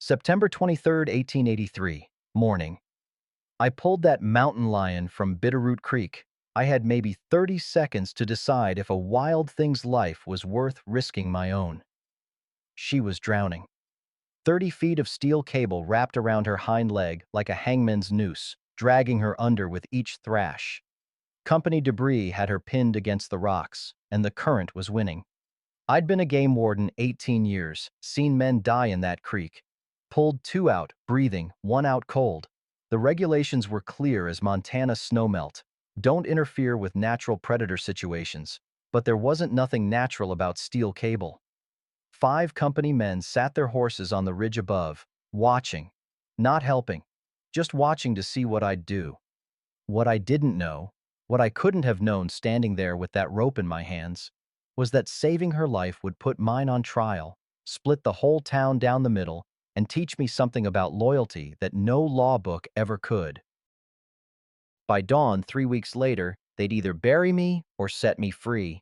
September 23rd, 1883, morning. I pulled that mountain lion from Bitterroot Creek. I had maybe 30 seconds to decide if a wild thing's life was worth risking my own. She was drowning. 30 feet of steel cable wrapped around her hind leg like a hangman's noose, dragging her under with each thrash. Company debris had her pinned against the rocks, and the current was winning. I'd been a game warden 18 years, seen men die in that creek. Pulled two out, breathing, one out cold. The regulations were clear as Montana snowmelt. Don't interfere with natural predator situations. But there wasn't nothing natural about steel cable. 5 company men sat their horses on the ridge above, watching. Not helping. Just watching to see what I'd do. What I didn't know, what I couldn't have known standing there with that rope in my hands, was that saving her life would put mine on trial, split the whole town down the middle, and teach me something about loyalty that no law book ever could. By dawn 3 weeks later, they'd either bury me or set me free.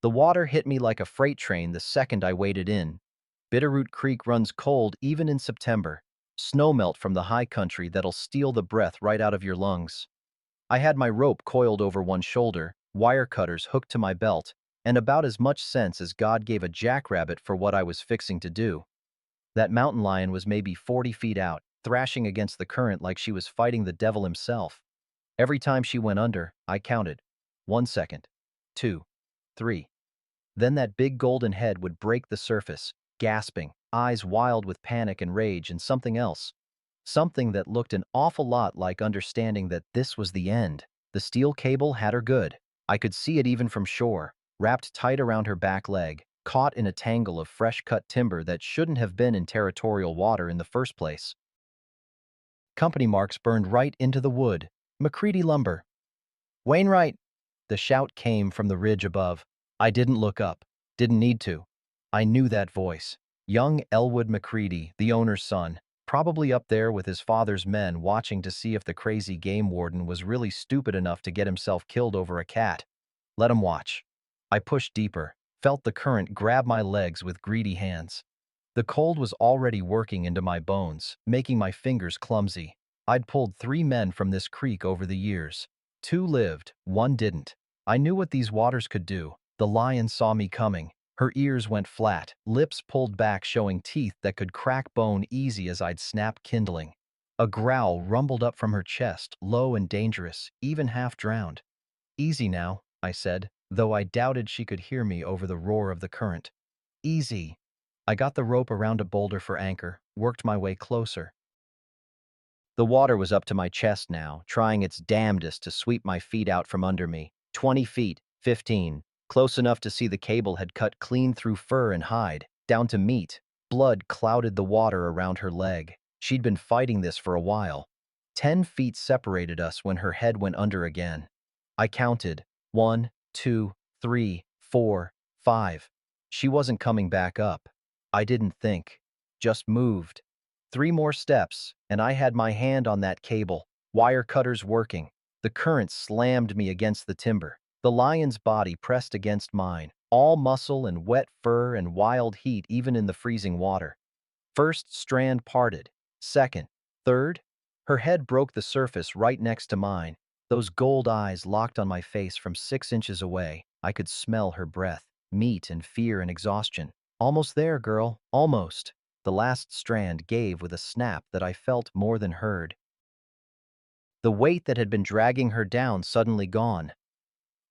The water hit me like a freight train the second I waded in. Bitterroot Creek runs cold even in September. Snowmelt from the high country that'll steal the breath right out of your lungs. I had my rope coiled over one shoulder, wire cutters hooked to my belt, and about as much sense as God gave a jackrabbit for what I was fixing to do. That mountain lion was maybe 40 feet out, thrashing against the current like she was fighting the devil himself. Every time she went under, I counted. 1 second. 2. 3. Then that big golden head would break the surface, gasping, eyes wild with panic and rage and something else. Something that looked an awful lot like understanding that this was the end. The steel cable had her good. I could see it even from shore, wrapped tight around her back leg, caught in a tangle of fresh-cut timber that shouldn't have been in territorial water in the first place. Company marks burned right into the wood. McCready lumber. Wainwright! The shout came from the ridge above. I didn't look up. Didn't need to. I knew that voice. Young Elwood McCready, the owner's son, probably up there with his father's men watching to see if the crazy game warden was really stupid enough to get himself killed over a cat. Let him watch. I pushed deeper, felt the current grab my legs with greedy hands. The cold was already working into my bones, making my fingers clumsy. I'd pulled 3 men from this creek over the years. 2 lived, 1 didn't. I knew what these waters could do. The lion saw me coming. Her ears went flat, lips pulled back showing teeth that could crack bone easy as I'd snap kindling. A growl rumbled up from her chest, low and dangerous, even half drowned. Easy now, I said, though I doubted she could hear me over the roar of the current. Easy. I got the rope around a boulder for anchor, worked my way closer. The water was up to my chest now, trying its damnedest to sweep my feet out from under me. 20 feet, 15. Close enough to see the cable had cut clean through fur and hide, down to meat. Blood clouded the water around her leg. She'd been fighting this for a while. 10 feet separated us when her head went under again. I counted. 1, 2, 3, 4, 5. She wasn't coming back up. I didn't think. Just moved. 3 more steps, and I had my hand on that cable, wire cutters working. The current slammed me against the timber. The lion's body pressed against mine, all muscle and wet fur and wild heat even in the freezing water. First strand parted. Second. Third. Her head broke the surface right next to mine. Those gold eyes locked on my face from 6 inches away. I could smell her breath, meat and fear and exhaustion. Almost there, girl, almost. The last strand gave with a snap that I felt more than heard. The weight that had been dragging her down suddenly gone.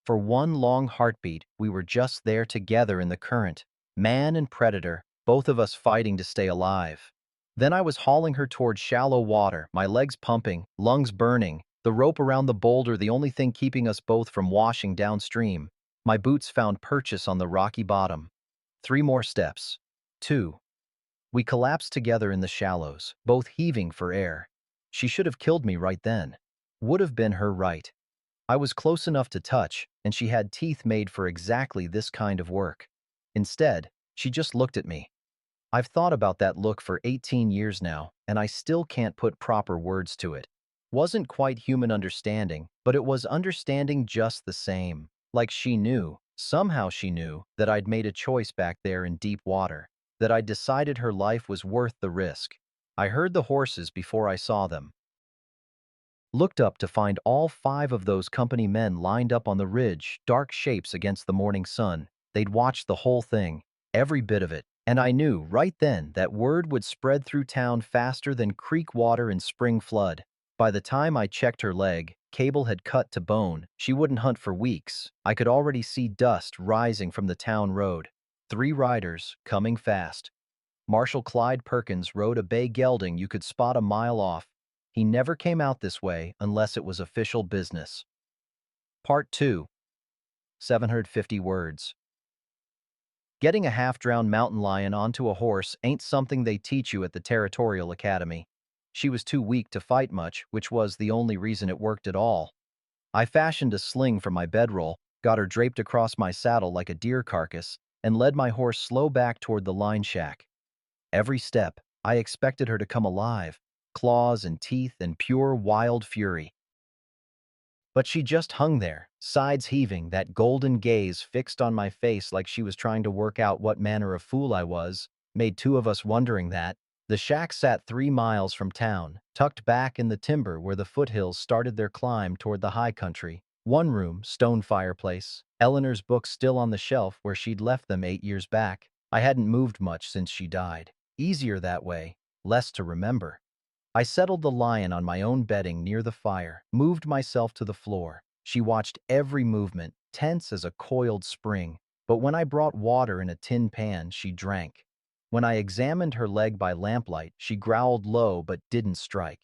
For one long heartbeat, we were just there together in the current, man and predator, both of us fighting to stay alive. Then I was hauling her toward shallow water, my legs pumping, lungs burning, the rope around the boulder the only thing keeping us both from washing downstream. My boots found purchase on the rocky bottom. 3 more steps. 2. We collapsed together in the shallows, both heaving for air. She should have killed me right then. Would have been her right. I was close enough to touch, and she had teeth made for exactly this kind of work. Instead, she just looked at me. I've thought about that look for 18 years now, and I still can't put proper words to it. Wasn't quite human understanding, but it was understanding just the same. Like she knew, somehow she knew, that I'd made a choice back there in deep water. that I decided her life was worth the risk. I heard the horses before I saw them. Looked up to find all 5 of those company men lined up on the ridge, dark shapes against the morning sun. They'd watched the whole thing, every bit of it, and I knew right then that word would spread through town faster than creek water in spring flood. By the time I checked her leg, cable had cut to bone. She wouldn't hunt for weeks. I could already see dust rising from the town road. 3 riders, coming fast. Marshal Clyde Perkins rode a bay gelding you could spot a mile off. He never came out this way unless it was official business. Part 2. 750 words. Getting a half-drowned mountain lion onto a horse ain't something they teach you at the Territorial Academy. She was too weak to fight much, which was the only reason it worked at all. I fashioned a sling from my bedroll, got her draped across my saddle like a deer carcass, and led my horse slow back toward the line shack. Every step, I expected her to come alive, claws and teeth and pure wild fury. But she just hung there, sides heaving, that golden gaze fixed on my face like she was trying to work out what manner of fool I was, made 2 of us wondering that. The shack sat 3 miles from town, tucked back in the timber where the foothills started their climb toward the high country. 1 room, stone fireplace, Eleanor's books still on the shelf where she'd left them 8 years back. I hadn't moved much since she died. Easier that way, less to remember. I settled the lion on my own bedding near the fire, moved myself to the floor. She watched every movement, tense as a coiled spring, but when I brought water in a tin pan, she drank. When I examined her leg by lamplight, she growled low but didn't strike.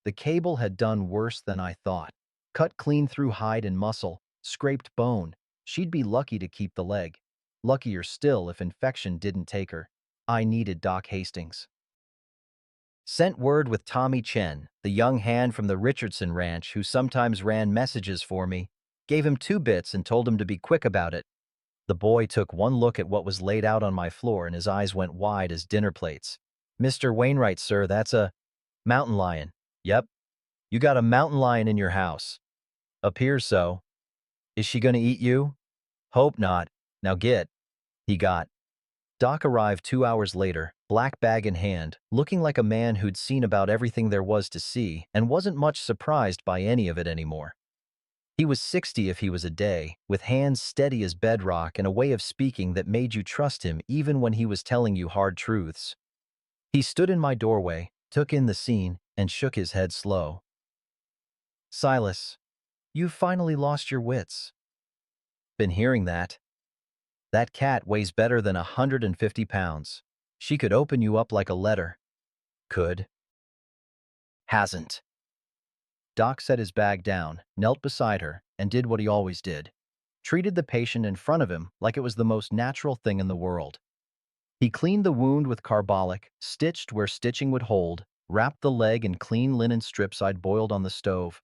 The cable had done worse than I thought. Cut clean through hide and muscle, scraped bone. She'd be lucky to keep the leg. Luckier still if infection didn't take her. I needed Doc Hastings. Sent word with Tommy Chen, the young hand from the Richardson Ranch who sometimes ran messages for me. Gave him 2 bits and told him to be quick about it. The boy took one look at what was laid out on my floor and his eyes went wide as dinner plates. "Mr. Wainwright, sir, that's a mountain lion." "Yep. You got a mountain lion in your house." "Appears so." "Is she gonna eat you?" "Hope not. Now get." He got. Doc arrived 2 hours later, black bag in hand, looking like a man who'd seen about everything there was to see and wasn't much surprised by any of it anymore. He was 60 if he was a day, with hands steady as bedrock and a way of speaking that made you trust him even when he was telling you hard truths. He stood in my doorway, took in the scene, and shook his head slow. "Silas, you've finally lost your wits." "Been hearing that. That cat weighs better than 150 pounds. She could open you up like a letter." "Could." "Hasn't." Doc set his bag down, knelt beside her, and did what he always did. Treated the patient in front of him like it was the most natural thing in the world. He cleaned the wound with carbolic, stitched where stitching would hold, wrapped the leg in clean linen strips I'd boiled on the stove.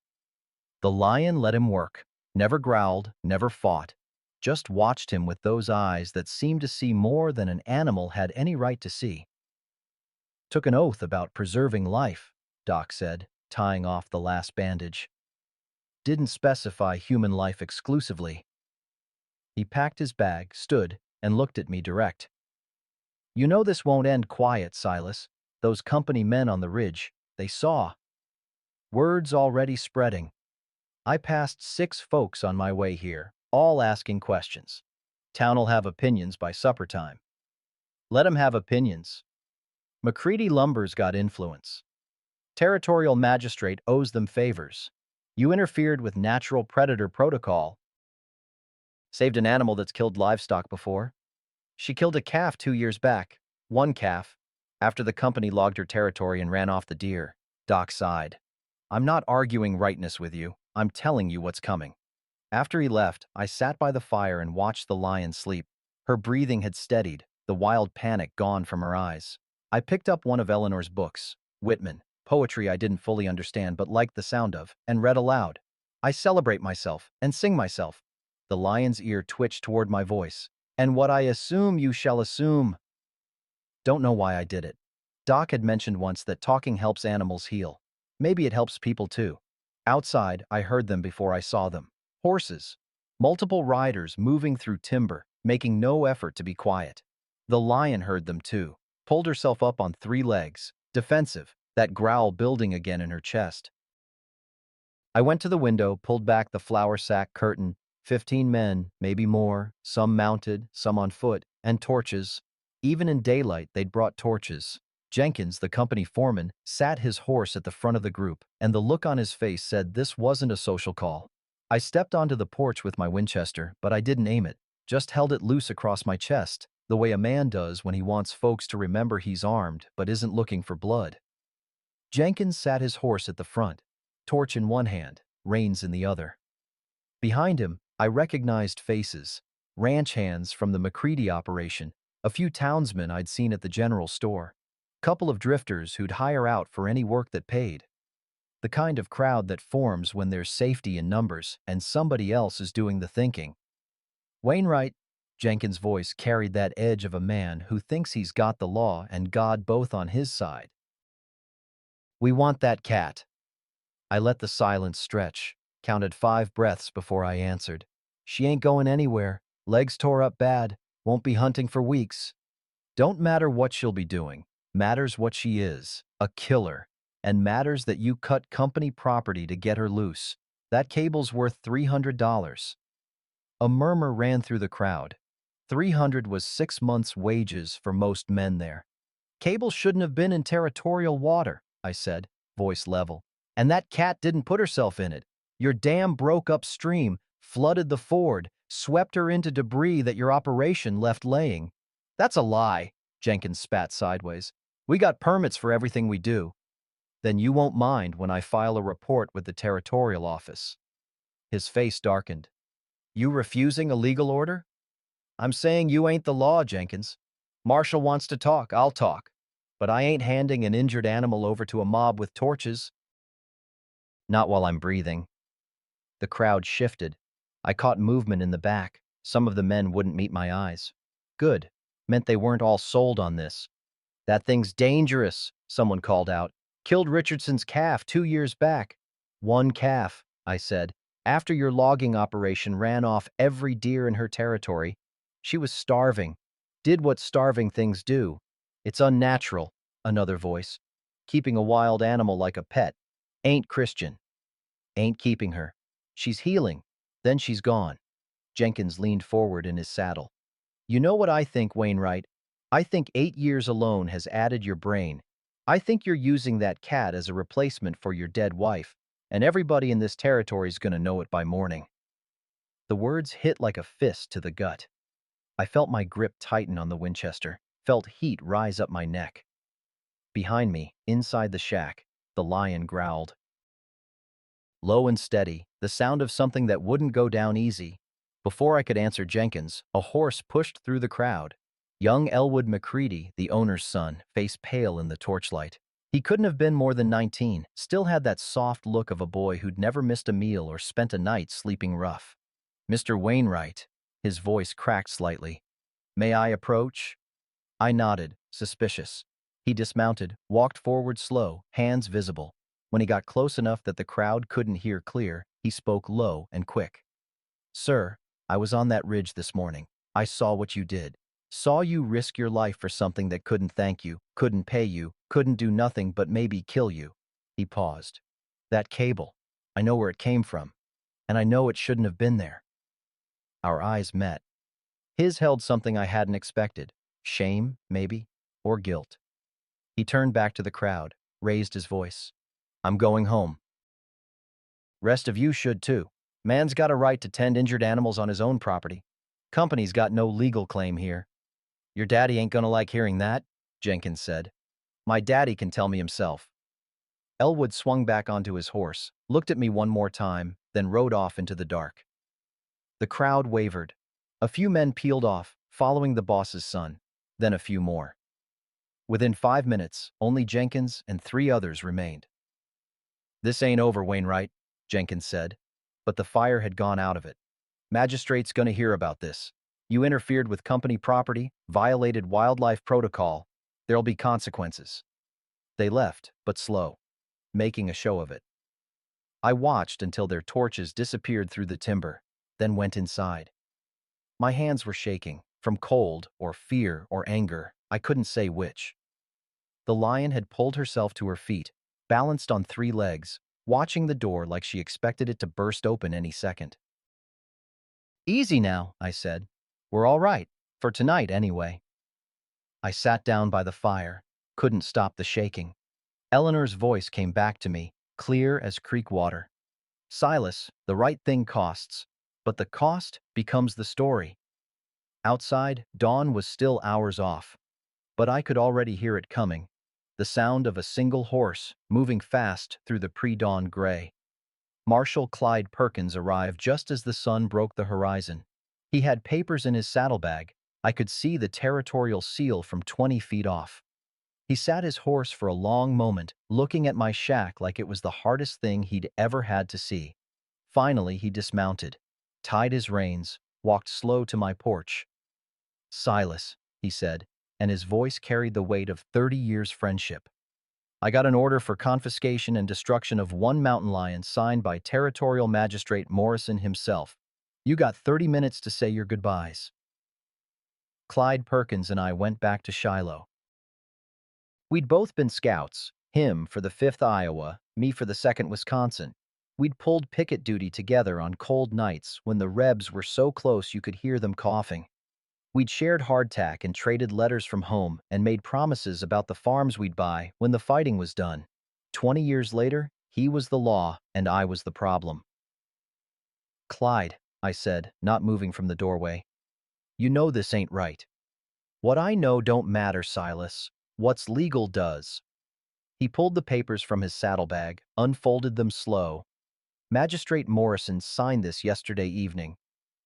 The lion let him work. Never growled, never fought. Just watched him with those eyes that seemed to see more than an animal had any right to see. "Took an oath about preserving life," Doc said, tying off the last bandage. "Didn't specify human life exclusively." He packed his bag, stood, and looked at me direct. "You know this won't end quiet, Silas. Those company men on the ridge, they saw. Word's already spreading. I passed 6 folks on my way here, all asking questions. Town'll have opinions by supper time." "Let 'em have opinions. McCready Lumber's got influence. Territorial magistrate owes them favors. You interfered with natural predator protocol. Saved an animal that's killed livestock before. She killed a calf 2 years back. 1 calf. After the company logged her territory and ran off the deer." Doc sighed. "I'm not arguing rightness with you. I'm telling you what's coming." After he left, I sat by the fire and watched the lion sleep. Her breathing had steadied, the wild panic gone from her eyes. I picked up one of Eleanor's books, Whitman, poetry I didn't fully understand but liked the sound of, and read aloud. "I celebrate myself and sing myself." The lion's ear twitched toward my voice. "And what I assume you shall assume." Don't know why I did it. Doc had mentioned once that talking helps animals heal. Maybe it helps people too. Outside, I heard them before I saw them. Horses. Multiple riders moving through timber, making no effort to be quiet. The lion heard them too. pulled herself up on 3 legs, defensive, that growl building again in her chest. I went to the window, pulled back the flour sack curtain. 15 men, maybe more, some mounted, some on foot, and torches. Even in daylight, they'd brought torches. Jenkins, the company foreman, sat his horse at the front of the group, and the look on his face said this wasn't a social call. I stepped onto the porch with my Winchester, but I didn't aim it, just held it loose across my chest, the way a man does when he wants folks to remember he's armed but isn't looking for blood. Jenkins sat his horse at the front, torch in one hand, reins in the other. Behind him, I recognized faces, ranch hands from the McCready operation, a few townsmen I'd seen at the general store, couple of drifters who'd hire out for any work that paid. The kind of crowd that forms when there's safety in numbers and somebody else is doing the thinking. Wainwright, Jenkins' voice carried that edge of a man who thinks he's got the law and God both on his side. We want that cat. I let the silence stretch, counted 5 breaths before I answered. She ain't going anywhere, legs tore up bad, won't be hunting for weeks. Don't matter what she'll be doing, matters what she is, a killer, and matters that you cut company property to get her loose. That cable's worth $300. A murmur ran through the crowd. 300 was 6 months' wages for most men there. Cable shouldn't have been in territorial water, I said, voice level. And that cat didn't put herself in it. Your dam broke upstream, flooded the ford, swept her into debris that your operation left laying. That's a lie, Jenkins spat sideways. We got permits for everything we do. Then you won't mind when I file a report with the territorial office. His face darkened. You refusing a legal order? I'm saying you ain't the law, Jenkins. Marshall wants to talk, I'll talk. But I ain't handing an injured animal over to a mob with torches. Not while I'm breathing. The crowd shifted. I caught movement in the back. Some of the men wouldn't meet my eyes. Good. Meant they weren't all sold on this. That thing's dangerous, someone called out. Killed Richardson's calf 2 years back. 1 calf, I said. After your logging operation ran off every deer in her territory. She was starving. Did what starving things do. It's unnatural, another voice. Keeping a wild animal like a pet. Ain't Christian. Ain't keeping her. She's healing. Then she's gone. Jenkins leaned forward in his saddle. You know what I think, Wainwright? I think 8 years alone has added your brain. I think you're using that cat as a replacement for your dead wife, and everybody in this territory's gonna know it by morning. The words hit like a fist to the gut. I felt my grip tighten on the Winchester, felt heat rise up my neck. Behind me, inside the shack, the lion growled. Low and steady, the sound of something that wouldn't go down easy. Before I could answer Jenkins, a horse pushed through the crowd. Young Elwood McCready, the owner's son, face pale in the torchlight. He couldn't have been more than 19, still had that soft look of a boy who'd never missed a meal or spent a night sleeping rough. Mr. Wainwright, his voice cracked slightly. May I approach? I nodded, suspicious. He dismounted, walked forward slow, hands visible. When he got close enough that the crowd couldn't hear clear, he spoke low and quick. Sir, I was on that ridge this morning. I saw what you did. Saw you risk your life for something that couldn't thank you, couldn't pay you, couldn't do nothing but maybe kill you. He paused. That cable. I know where it came from. And I know it shouldn't have been there. Our eyes met. His held something I hadn't expected. Shame, maybe, or guilt. He turned back to the crowd, raised his voice. I'm going home. Rest of you should too. Man's got a right to tend injured animals on his own property. Company's got no legal claim here. Your daddy ain't gonna like hearing that, Jenkins said. My daddy can tell me himself. Elwood swung back onto his horse, looked at me one more time, then rode off into the dark. The crowd wavered. A few men peeled off, following the boss's son, then a few more. Within 5 minutes, only Jenkins and 3 others remained. This ain't over, Wainwright, Jenkins said, but the fire had gone out of it. Magistrate's gonna hear about this. You interfered with company property, violated wildlife protocol. There'll be consequences. They left, but slow, making a show of it. I watched until their torches disappeared through the timber, then went inside. My hands were shaking, from cold or fear or anger, I couldn't say which. The lion had pulled herself to her feet, balanced on three legs, watching the door like she expected it to burst open any second. "Easy now," I said. "We're all right. For tonight, anyway." I sat down by the fire, couldn't stop the shaking. Eleanor's voice came back to me, clear as creek water. "Silas, the right thing costs, but the cost becomes the story." Outside, dawn was still hours off, but I could already hear it coming. The sound of a single horse moving fast through the pre-dawn gray. Marshal Clyde Perkins arrived just as the sun broke the horizon. He had papers in his saddlebag. I could see the territorial seal from 20 feet off. He sat his horse for a long moment, looking at my shack like it was the hardest thing he'd ever had to see. Finally, he dismounted, tied his reins, walked slow to my porch. "Silas," he said, and his voice carried the weight of 30 years' friendship. "I got an order for confiscation and destruction of one mountain lion signed by Territorial Magistrate Morrison himself. You got 30 minutes to say your goodbyes." Clyde Perkins and I went back to Shiloh. We'd both been scouts, him for the 5th Iowa, me for the 2nd Wisconsin. We'd pulled picket duty together on cold nights when the Rebs were so close you could hear them coughing. We'd shared hardtack and traded letters from home and made promises about the farms we'd buy when the fighting was done. 20 years later, he was the law and I was the problem. "Clyde," I said, not moving from the doorway, "you know this ain't right." "What I know don't matter, Silas. What's legal does." He pulled the papers from his saddlebag, unfolded them slow. "Magistrate Morrison signed this yesterday evening.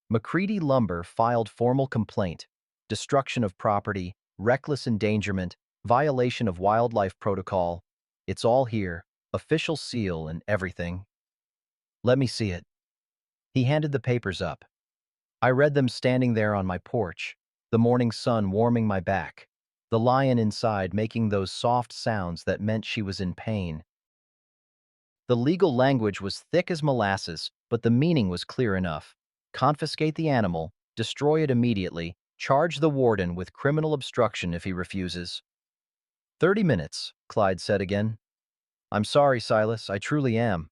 McCready Lumber filed formal complaint, destruction of property, reckless endangerment, violation of wildlife protocol. It's all here, official seal and everything." "Let me see it." He handed the papers up. I read them standing there on my porch, the morning sun warming my back, the lion inside making those soft sounds that meant she was in pain. The legal language was thick as molasses, but the meaning was clear enough. Confiscate the animal, destroy it immediately, charge the warden with criminal obstruction if he refuses. 30 minutes, Clyde said again. "I'm sorry, Silas, I truly am.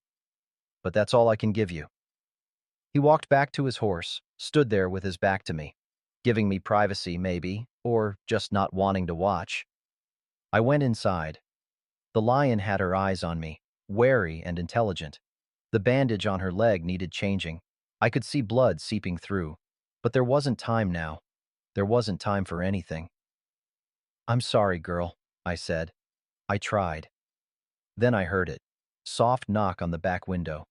But that's all I can give you." He walked back to his horse, stood there with his back to me, giving me privacy, maybe, or just not wanting to watch. I went inside. The lion had her eyes on me, wary and intelligent. The bandage on her leg needed changing. I could see blood seeping through. But there wasn't time now. There wasn't time for anything. "I'm sorry, girl," I said. I tried. Then I heard it. Soft knock on the back window.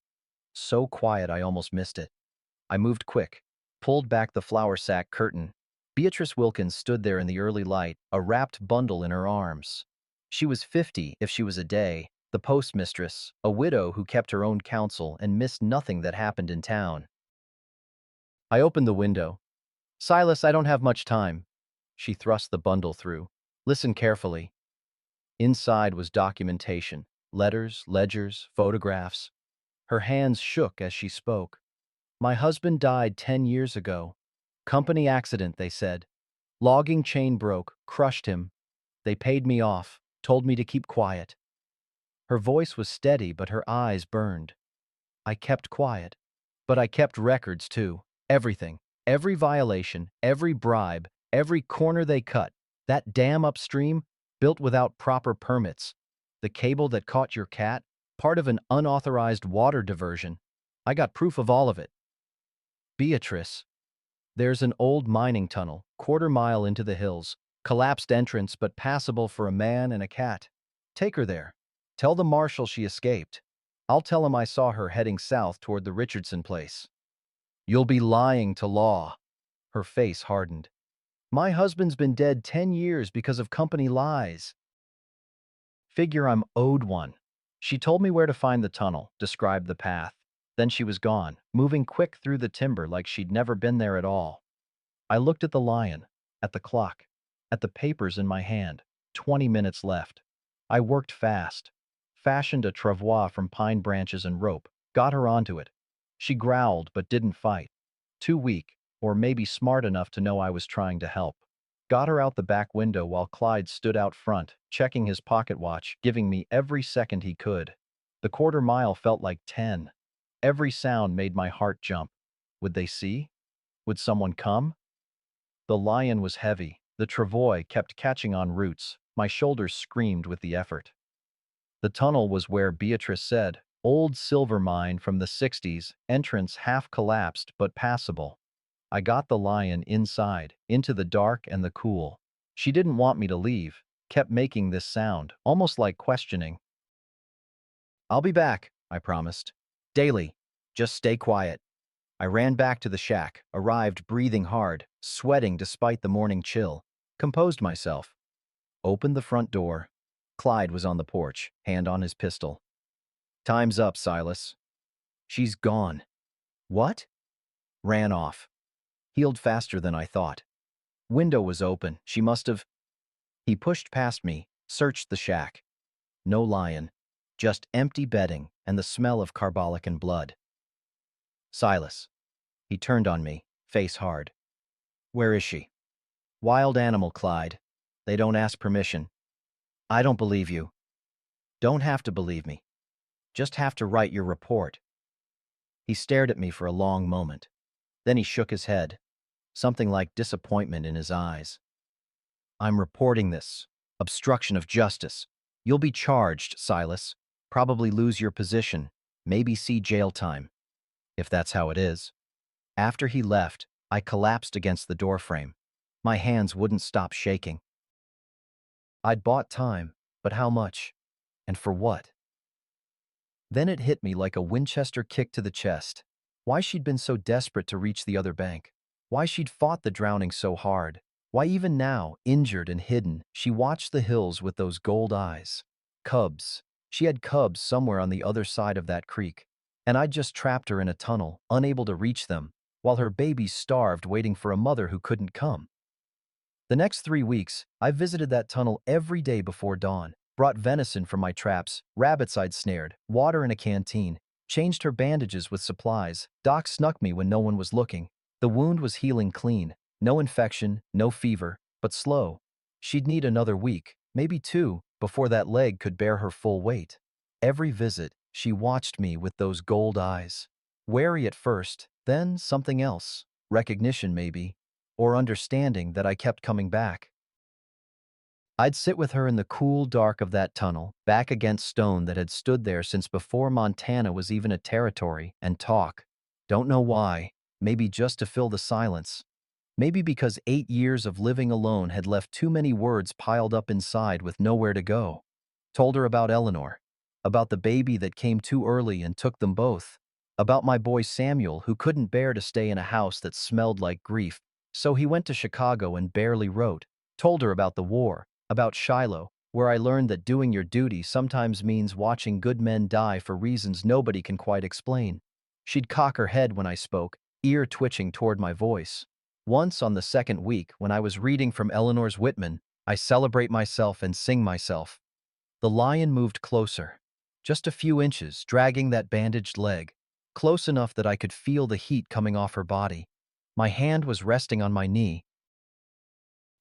So quiet I almost missed it. I moved quick, pulled back the flour sack curtain. Beatrice Wilkins stood there in the early light, a wrapped bundle in her arms. She was 50 if she was a day, the postmistress, a widow who kept her own counsel and missed nothing that happened in town. I opened the window. "Silas, I don't have much time." She thrust the bundle through. "Listen carefully." Inside was documentation, letters, ledgers, photographs. Her hands shook as she spoke. "My husband died 10 years ago. Company accident, they said. Logging chain broke, crushed him. They paid me off, told me to keep quiet." Her voice was steady, but her eyes burned. I kept quiet. But I kept records, too. Everything. Every violation, every bribe, every corner they cut. That dam upstream, built without proper permits. The cable that caught your cat, part of an unauthorized water diversion. I got proof of all of it. "Beatrice, there's an old mining tunnel, quarter-mile into the hills. Collapsed entrance, but passable for a man and a cat. Take her there. Tell the marshal she escaped. I'll tell him I saw her heading south toward the Richardson place." "You'll be lying to law." Her face hardened. "My husband's been dead 10 years because of company lies." "Figure I'm owed one." She told me where to find the tunnel, described the path. Then she was gone, moving quick through the timber like she'd never been there at all. I looked at the lion, at the clock, at the papers in my hand. 20 minutes left. I worked fast, fashioned a travois from pine branches and rope, got her onto it. She growled but didn't fight. Too weak, or maybe smart enough to know I was trying to help. Got her out the back window while Clyde stood out front, checking his pocket watch, giving me every second he could. The quarter mile felt like 10. Every sound made my heart jump. Would they see? Would someone come? The lion was heavy. The travois kept catching on roots. My shoulders screamed with the effort. The tunnel was where Beatrice said, old silver mine from the 60s, entrance half collapsed but passable. I got the lion inside, into the dark and the cool. She didn't want me to leave, kept making this sound, almost like questioning. I'll be back, I promised. Daily. Just stay quiet. I ran back to the shack, arrived breathing hard, sweating despite the morning chill, composed myself. Opened the front door. Clyde was on the porch, hand on his pistol. Time's up, Silas. She's gone. What? Ran off. Healed faster than I thought. Window was open. She must have... He pushed past me, searched the shack. No lion. Just empty bedding and the smell of carbolic and blood. Silas. He turned on me, face hard. Where is she? Wild animal, Clyde. They don't ask permission. I don't believe you. Don't have to believe me. Just have to write your report. He stared at me for a long moment. Then he shook his head, something like disappointment in his eyes. I'm reporting this. Obstruction of justice. You'll be charged, Silas. Probably lose your position. Maybe see jail time. If that's how it is. After he left, I collapsed against the doorframe. My hands wouldn't stop shaking. I'd bought time, but how much? And for what? Then it hit me like a Winchester kick to the chest. Why she'd been so desperate to reach the other bank. Why she'd fought the drowning so hard. Why even now, injured and hidden, she watched the hills with those gold eyes. Cubs. She had cubs somewhere on the other side of that creek. And I'd just trapped her in a tunnel, unable to reach them, while her babies starved waiting for a mother who couldn't come. The next 3 weeks, I visited that tunnel every day before dawn, brought venison from my traps, rabbits I'd snared, water in a canteen, changed her bandages with supplies. Doc snuck me when no one was looking. The wound was healing clean. No infection, no fever, but slow. She'd need another week, maybe 2, before that leg could bear her full weight. Every visit, she watched me with those gold eyes. Wary at first, then something else. Recognition maybe, or understanding that I kept coming back. I'd sit with her in the cool dark of that tunnel, back against stone that had stood there since before Montana was even a territory, and talk. Don't know why, maybe just to fill the silence. Maybe because 8 years of living alone had left too many words piled up inside with nowhere to go. Told her about Eleanor, about the baby that came too early and took them both, about my boy Samuel who couldn't bear to stay in a house that smelled like grief, so he went to Chicago and barely wrote. Told her about the war, about Shiloh, where I learned that doing your duty sometimes means watching good men die for reasons nobody can quite explain. She'd cock her head when I spoke, ear twitching toward my voice. Once on the second week, when I was reading from Eleanor's Whitman, I celebrate myself and sing myself. The lion moved closer, just a few inches, dragging that bandaged leg, close enough that I could feel the heat coming off her body. My hand was resting on my knee.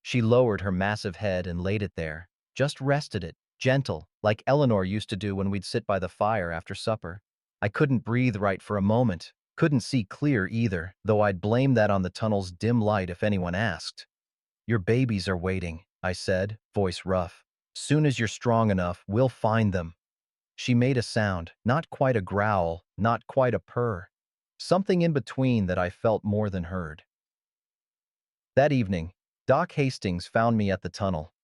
She lowered her massive head and laid it there, just rested it, gentle, like Eleanor used to do when we'd sit by the fire after supper. I couldn't breathe right for a moment. Couldn't see clear either, though I'd blame that on the tunnel's dim light if anyone asked. Your babies are waiting, I said, voice rough. Soon as you're strong enough, we'll find them. She made a sound, not quite a growl, not quite a purr. Something in between that I felt more than heard. That evening, Doc Hastings found me at the tunnel.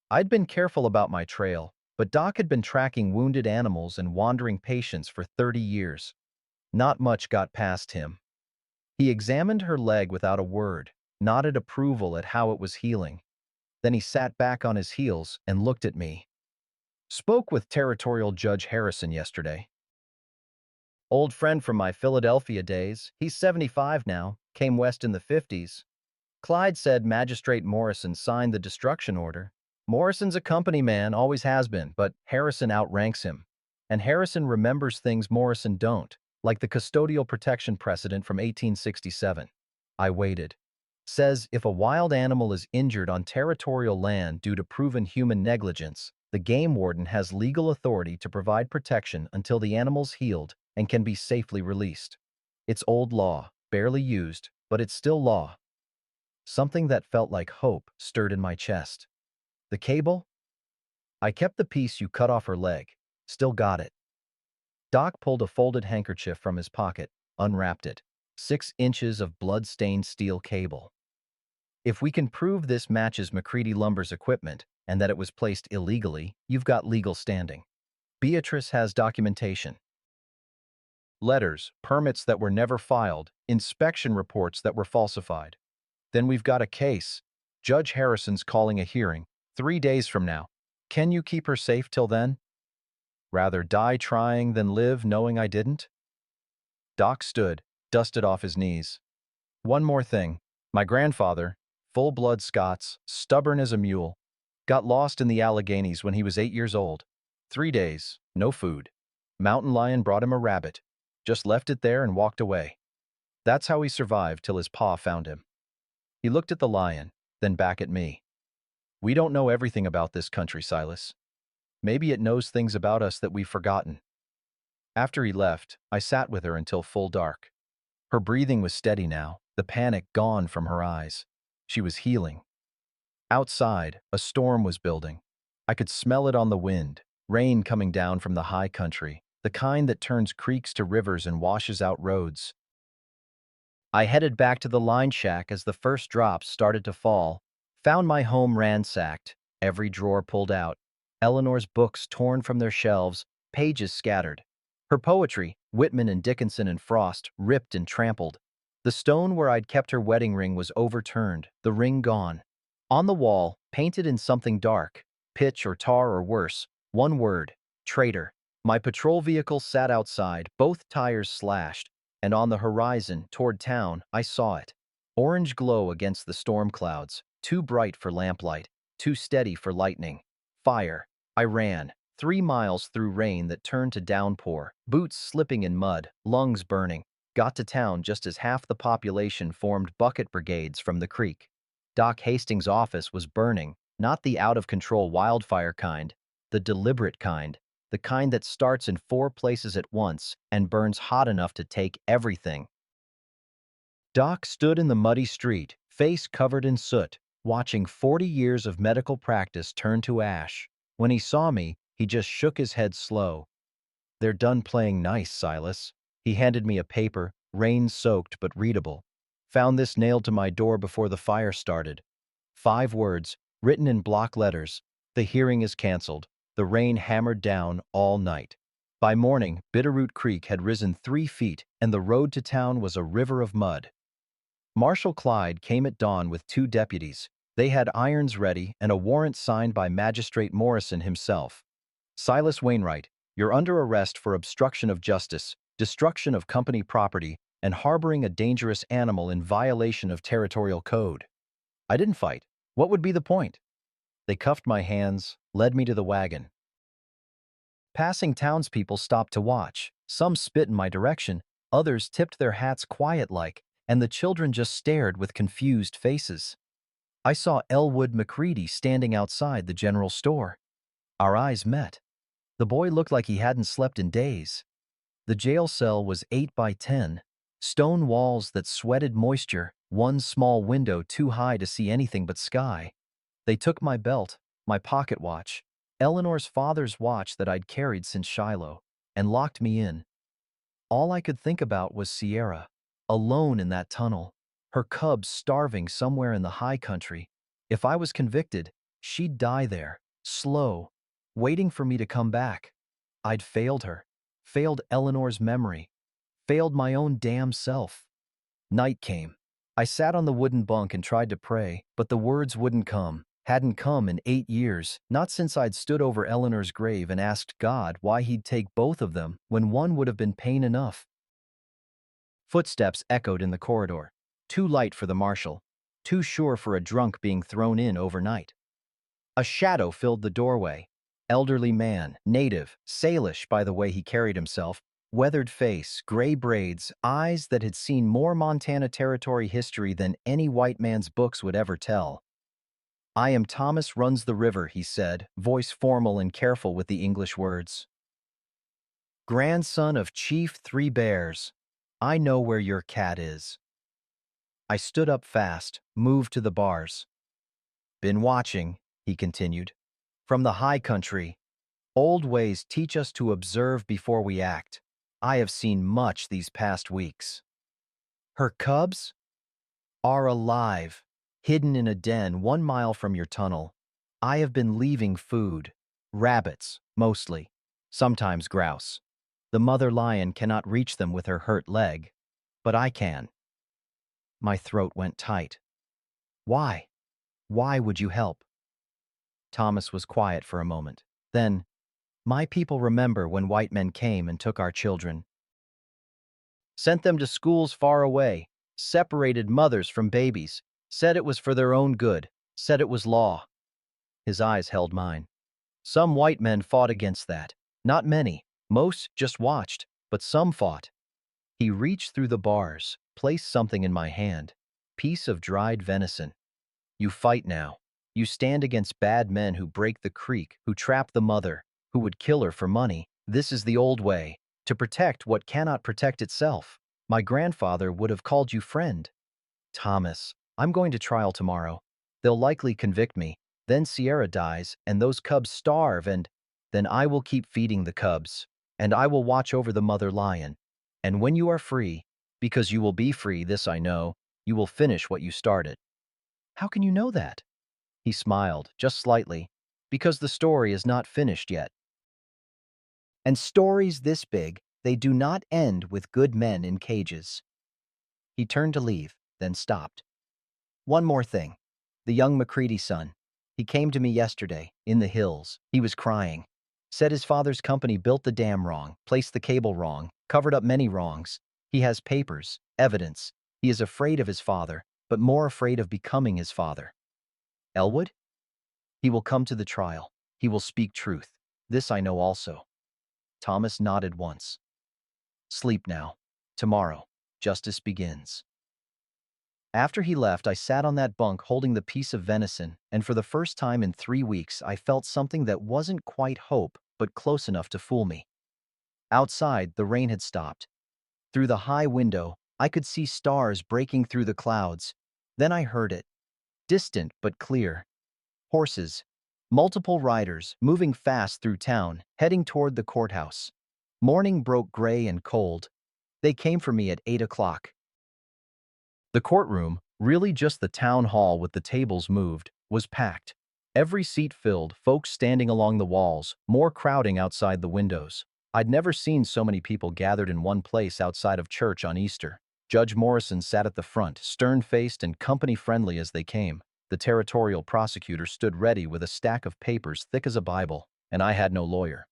I'd been careful about my trail, but Doc had been tracking wounded animals and wandering patients for 30 years. Not much got past him. He examined her leg without a word, nodded approval at how it was healing. Then he sat back on his heels and looked at me. Spoke with Territorial Judge Harrison yesterday. Old friend from my Philadelphia days. He's 75 now, came west in the 50s. Clyde said Magistrate Morrison signed the destruction order. Morrison's a company man, always has been, but Harrison outranks him. And Harrison remembers things Morrison don't, like the custodial protection precedent from 1867. I waited. says if a wild animal is injured on territorial land due to proven human negligence, the game warden has legal authority to provide protection until the animal's healed and can be safely released. It's old law, barely used, but it's still law. Something that felt like hope stirred in my chest. The cable? I kept the piece you cut off her leg. Still got it. Doc pulled a folded handkerchief from his pocket, unwrapped it. 6 inches of blood-stained steel cable. If we can prove this matches McCready Lumber's equipment and that it was placed illegally, you've got legal standing. Beatrice has documentation. Letters, permits that were never filed, inspection reports that were falsified. Then we've got a case. Judge Harrison's calling a hearing 3 days from now. Can you keep her safe till then? Rather die trying than live knowing I didn't? Doc stood, dusted off his knees. One more thing. My grandfather, full-blood Scots, stubborn as a mule, got lost in the Alleghenies when he was 8 years old. 3 days, no food. Mountain lion brought him a rabbit. Just left it there and walked away. That's how he survived till his pa found him. He looked at the lion, then back at me. We don't know everything about this country, Silas. Maybe it knows things about us that we've forgotten. After he left, I sat with her until full dark. Her breathing was steady now, the panic gone from her eyes. She was healing. Outside, a storm was building. I could smell it on the wind, rain coming down from the high country, the kind that turns creeks to rivers and washes out roads. I headed back to the line shack as the first drops started to fall, found my home ransacked, every drawer pulled out, Eleanor's books torn from their shelves, pages scattered. Her poetry, Whitman and Dickinson and Frost, ripped and trampled. The stone where I'd kept her wedding ring was overturned, the ring gone. On the wall, painted in something dark, pitch or tar or worse, one word, traitor. My patrol vehicle sat outside, both tires slashed, and on the horizon, toward town, I saw it. Orange glow against the storm clouds, too bright for lamplight, too steady for lightning. Fire. I ran, 3 miles through rain that turned to downpour, boots slipping in mud, lungs burning. Got to town just as half the population formed bucket brigades from the creek. Doc Hastings' office was burning, not the out-of-control wildfire kind, the deliberate kind, the kind that starts in 4 places at once and burns hot enough to take everything. Doc stood in the muddy street, face covered in soot, watching 40 years of medical practice turn to ash. When he saw me, he just shook his head slow. "They're done playing nice, Silas." He handed me a paper, rain-soaked but readable. "Found this nailed to my door before the fire started. 5 words, written in block letters. The hearing is canceled. The rain hammered down all night." By morning, Bitterroot Creek had risen 3 feet, and the road to town was a river of mud. Marshal Clyde came at dawn with 2 deputies. They had irons ready and a warrant signed by Magistrate Morrison himself. "Silas Wainwright, you're under arrest for obstruction of justice, destruction of company property, and harboring a dangerous animal in violation of territorial code." I didn't fight. What would be the point? They cuffed my hands, led me to the wagon. Passing townspeople stopped to watch. Some spit in my direction, others tipped their hats quiet-like, and the children just stared with confused faces. I saw Elwood McCready standing outside the general store. Our eyes met. The boy looked like he hadn't slept in days. The jail cell was 8 by 10, stone walls that sweated moisture, one small window too high to see anything but sky. They took my belt, my pocket watch, Eleanor's father's watch that I'd carried since Shiloh, and locked me in. All I could think about was Sierra, alone in that tunnel, her cubs starving somewhere in the high country. If I was convicted, she'd die there, slow, waiting for me to come back. I'd failed her, failed Eleanor's memory, failed my own damn self. Night came. I sat on the wooden bunk and tried to pray, but the words wouldn't come. Hadn't come in 8 years, not since I'd stood over Eleanor's grave and asked God why he'd take both of them when one would have been pain enough. Footsteps echoed in the corridor. Too light for the marshal, too sure for a drunk being thrown in overnight. A shadow filled the doorway. Elderly man, native, Salish by the way he carried himself, Weathered face, gray braids, eyes that had seen more Montana Territory history than any white man's books would ever tell. "I am Thomas Runs the River," he said, voice formal and careful with the English words. "Grandson of Chief Three Bears. I know where your cat is." I stood up fast, moved to the bars. "Been watching," he continued. "From the high country. Old ways teach us to observe before we act. I have seen much these past weeks. Her cubs are alive, hidden in a den 1 mile from your tunnel. I have been leaving food. Rabbits, mostly. Sometimes grouse. The mother lion cannot reach them with her hurt leg, but I can." My throat went tight. "Why? Why would you help?" Thomas was quiet for a moment. Then, "My people remember when white men came and took our children. Sent them to schools far away, separated mothers from babies, said it was for their own good, said it was law." His eyes held mine. "Some white men fought against that. Not many. Most just watched, but some fought." He reached through the bars, placed something in my hand. Piece of dried venison. "You fight now. You stand against bad men who break the creek, who trap the mother, who would kill her for money. This is the old way, to protect what cannot protect itself. My grandfather would have called you friend." "Thomas, I'm going to trial tomorrow. They'll likely convict me. Then Sierra dies, and those cubs starve, and then I will keep feeding the cubs, and I will watch over the mother lion. And when you are free, because you will be free, this I know, you will finish what you started." "How can you know that?" He smiled, just slightly. "Because the story is not finished yet. And stories this big, they do not end with good men in cages." He turned to leave, then stopped. "One more thing. The young McCready son. He came to me yesterday, in the hills. He was crying. Said his father's company built the dam wrong, placed the cable wrong, covered up many wrongs. He has papers, evidence. He is afraid of his father, but more afraid of becoming his father." "Elwood? He will come to the trial. He will speak truth. This I know also." Thomas nodded once. "Sleep now. Tomorrow, justice begins." After he left, I sat on that bunk holding the piece of venison, and for the first time in 3 weeks, I felt something that wasn't quite hope, but close enough to fool me. Outside, the rain had stopped. Through the high window, I could see stars breaking through the clouds. Then I heard it. Distant but clear. Horses. Multiple riders, moving fast through town, heading toward the courthouse. Morning broke gray and cold. They came for me at 8 o'clock. The courtroom, really just the town hall with the tables moved, was packed. Every seat filled, folks standing along the walls, more crowding outside the windows. I'd never seen so many people gathered in one place outside of church on Easter. Judge Morrison sat at the front, stern-faced and company-friendly as they came. The territorial prosecutor stood ready with a stack of papers thick as a Bible, and I had no lawyer.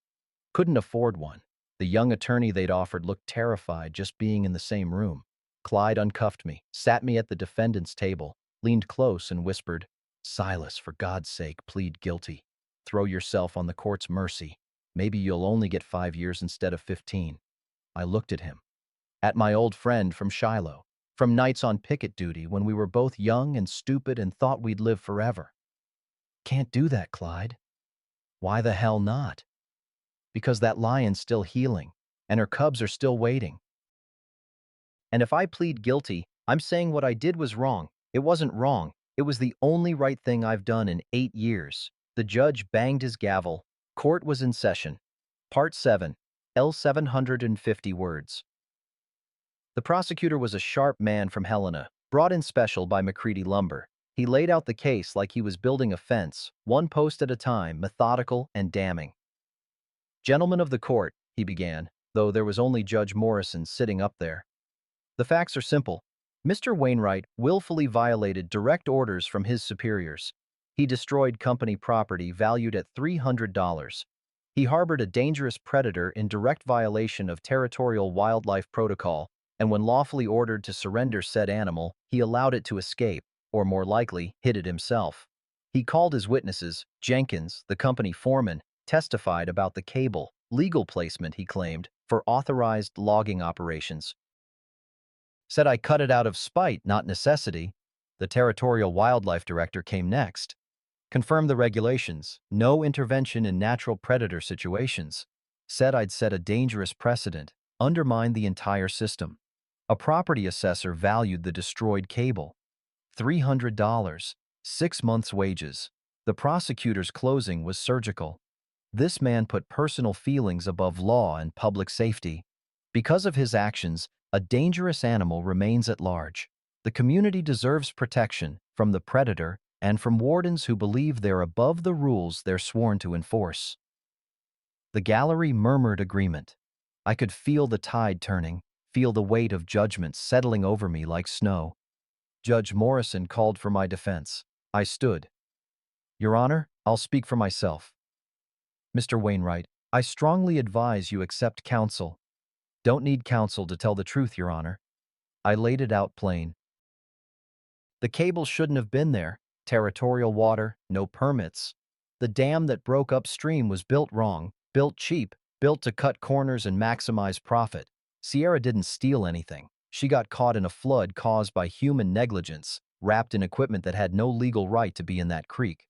Couldn't afford one. The young attorney they'd offered looked terrified just being in the same room. Clyde uncuffed me, sat me at the defendant's table, leaned close and whispered, "Silas, for God's sake, plead guilty. Throw yourself on the court's mercy. Maybe you'll only get 5 years instead of 15. I looked at him. At my old friend from Shiloh, from nights on picket duty when we were both young and stupid and thought we'd live forever. "Can't do that, Clyde." "Why the hell not?" "Because that lion's still healing, and her cubs are still waiting. And if I plead guilty, I'm saying what I did was wrong. It wasn't wrong. It was the only right thing I've done in 8 years." The judge banged his gavel. Court was in session. Part 7. L 750 words. The prosecutor was a sharp man from Helena, brought in special by McCready Lumber. He laid out the case like he was building a fence, one post at a time, methodical and damning. "Gentlemen of the court," he began, though there was only Judge Morrison sitting up there. "The facts are simple. Mr. Wainwright willfully violated direct orders from his superiors. He destroyed company property valued at $300. He harbored a dangerous predator in direct violation of territorial wildlife protocol, and when lawfully ordered to surrender said animal, he allowed it to escape, or more likely, hid it himself. He called his witnesses. Jenkins, the company foreman, testified about the cable, legal placement, he claimed, for authorized logging operations. Said I cut it out of spite, not necessity. The territorial wildlife director came next. Confirmed the regulations, no intervention in natural predator situations. Said I'd set a dangerous precedent, undermined the entire system. A property assessor valued the destroyed cable. $300, 6 months' wages. The prosecutor's closing was surgical. This man put personal feelings above law and public safety. Because of his actions, a dangerous animal remains at large. The community deserves protection from the predator and from wardens who believe they're above the rules they're sworn to enforce. The gallery murmured agreement. I could feel the tide turning, feel the weight of judgment settling over me like snow. Judge Morrison called for my defense. I stood. Your Honor, I'll speak for myself. Mr. Wainwright, I strongly advise you accept counsel. Don't need counsel to tell the truth, Your Honor. I laid it out plain. The cable shouldn't have been there. Territorial water, no permits. The dam that broke upstream was built wrong, built cheap, built to cut corners and maximize profit. Sierra didn't steal anything. She got caught in a flood caused by human negligence, wrapped in equipment that had no legal right to be in that creek.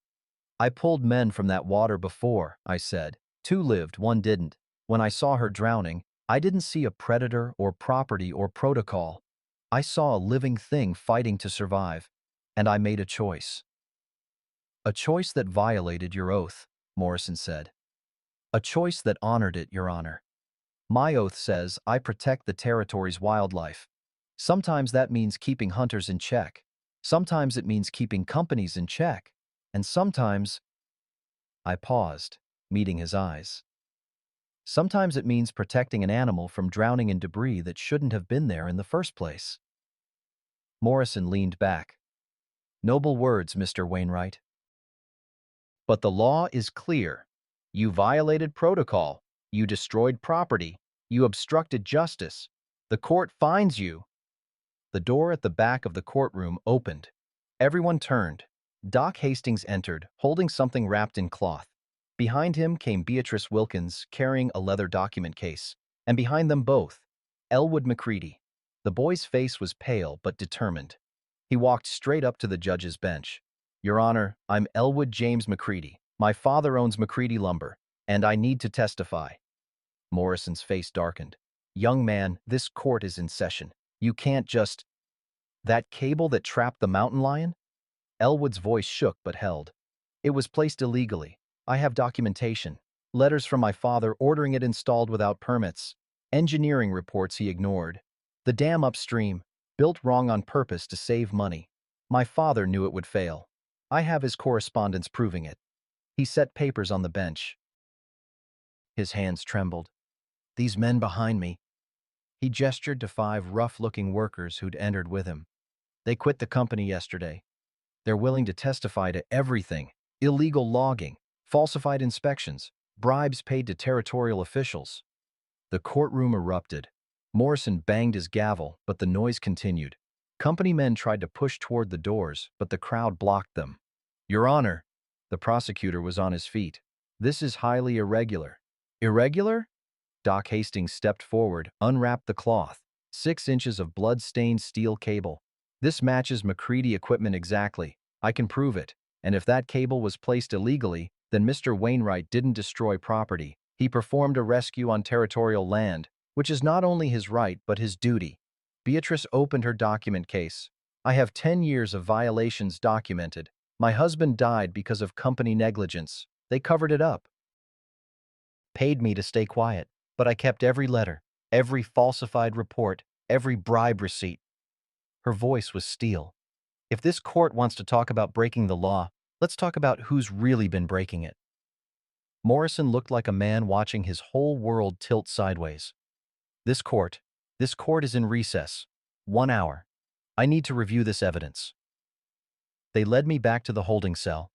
I pulled men from that water before, I said. 2 lived, 1 didn't. When I saw her drowning, I didn't see a predator or property or protocol. I saw a living thing fighting to survive, and I made a choice. A choice that violated your oath, Morrison said. A choice that honored it, Your Honor. My oath says I protect the territory's wildlife. Sometimes that means keeping hunters in check. Sometimes it means keeping companies in check. And sometimes, I paused, meeting his eyes. Sometimes it means protecting an animal from drowning in debris that shouldn't have been there in the first place. Morrison leaned back. Noble words, Mr. Wainwright. But the law is clear. You violated protocol. You destroyed property. You obstructed justice. The court finds you. The door at the back of the courtroom opened. Everyone turned. Doc Hastings entered, holding something wrapped in cloth. Behind him came Beatrice Wilkins, carrying a leather document case. And behind them both, Elwood McCready. The boy's face was pale but determined. He walked straight up to the judge's bench. Your Honor, I'm Elwood James McCready. My father owns McCready Lumber, and I need to testify. Morrison's face darkened. Young man, this court is in session. You can't just… That cable that trapped the mountain lion? Elwood's voice shook but held. It was placed illegally. I have documentation. Letters from my father ordering it installed without permits. Engineering reports he ignored. The dam upstream, built wrong on purpose to save money. My father knew it would fail. I have his correspondence proving it. He set papers on the bench. His hands trembled. These men behind me. He gestured to 5 rough-looking workers who'd entered with him. They quit the company yesterday. They're willing to testify to everything. Illegal logging, falsified inspections, bribes paid to territorial officials. The courtroom erupted. Morrison banged his gavel, but the noise continued. Company men tried to push toward the doors, but the crowd blocked them. Your Honor, the prosecutor was on his feet. This is highly irregular. Irregular? Doc Hastings stepped forward, unwrapped the cloth. 6 inches of blood-stained steel cable. This matches McCready equipment exactly. I can prove it. And if that cable was placed illegally, then Mr. Wainwright didn't destroy property. He performed a rescue on territorial land, which is not only his right but his duty. Beatrice opened her document case. I have 10 years of violations documented. My husband died because of company negligence. They covered it up. Paid me to stay quiet, but I kept every letter, every falsified report, every bribe receipt. Her voice was steel. If this court wants to talk about breaking the law, let's talk about who's really been breaking it. Morrison looked like a man watching his whole world tilt sideways. This court is in recess. 1 hour. I need to review this evidence. They led me back to the holding cell.